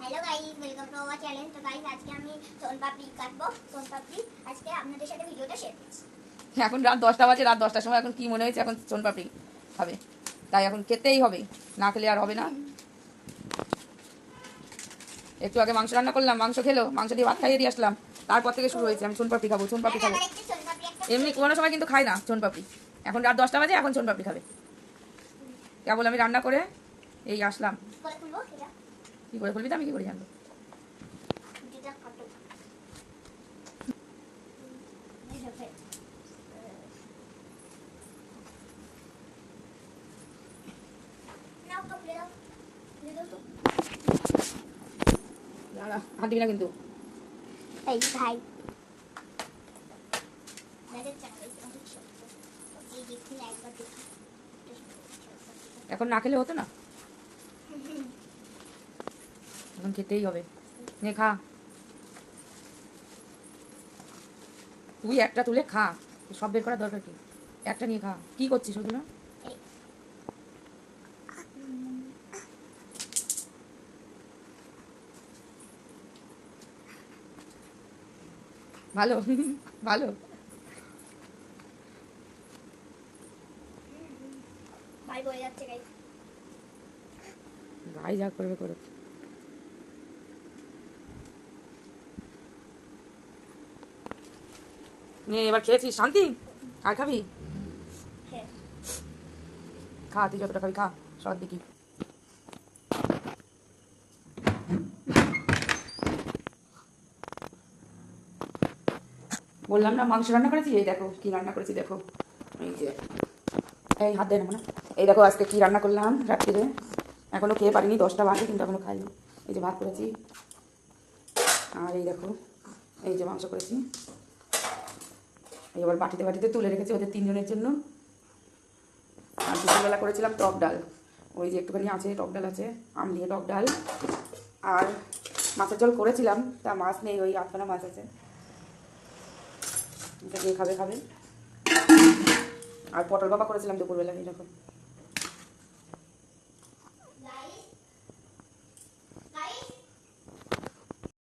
Hello guys, welcome to our channel. তো guys, আজকে আমি সোনপাপড়ি কাটবো। সোনপাপড়ি আজকে আপনাদের সাথে ভিডিওটা শেয়ার করছি। এখন রাত 10টা বাজে, রাত 10টার সময় এখন কি মনে হয়েছে এখন সোনপাপড়ি খাবে, তাই এখন খেতেই হবে, না খেলে আর হবে না। একটু আগে মাংস রান্না করলাম, মাংস খেলো, মাংস দিয়ে ভাত খাইয়ে দিয়ে আসলাম, তারপর থেকে শুরু হয়েছে আমি সোনপাপড়ি খাবো, সোনপাপড়ি খাবো। আবার একটু সোনপাপড়ি একটা এমনি কোনো সময় কিন্তু খাই না সোনপাপড়ি, এখন রাত 10টা বাজে, এখন সোনপাপড়ি খাবে। কেবল আমি রান্না করে এই আসলাম। করে খুলবো এটা। কি করে খুলবি তো আমি কি করে জানবো? যেটা কাটো। এই দেখো। নাও তো প্লে দাও। প্লে দাও তো। দাঁড়া, হাত দিবি না কিন্তু। এই ভাই। মেরে চাই এই দেখি একবার দেখি। এখন না খেলে হতো না, এখন খেতেই হবে। নে খা, তুই একটা তুলে খা, সব বের করার দরকার কি? একটা নিয়ে খা। কি করছিস ওগুলো? ভালো ভালো। ভাই বলে যাচ্ছে গাইস। গাই যা করবে করো। নে এবার খেয়েছিস শান্তি, আর খাবি? হ্যাঁ। খা, তুই যতটা খাবি খা, সব দেখি। বললাম না মাংস রান্না করেছি, এই দেখো কি রান্না করেছি দেখো। এই যে এই হাত দেয় না, এই দেখো আজকে কি রান্না করলাম রাত্রিরে। এখনো খেয়ে পারিনি, 10টা বাজে কিন্তু এখনো খাইনি। এই যে ভাত করেছি, আর এই দেখো এই যে মাংস করেছি। এবার বাটিতে বাটিতে তুলে রেখেছি ওদের 3 জনের জন্য। আর দুপুরবেলা করেছিলাম টক ডাল, ওই যে একটুখানি আছে টক ডাল আছে, আম দিয়ে টক ডাল। আর মাছের ঝোল করেছিলাম, তা মাছ নেই, ওই 8খানা মাছ আছে, এটা দিয়ে খাবে খাবে। আর পটল বাবা করেছিলাম দুপুরবেলা, এই দেখো।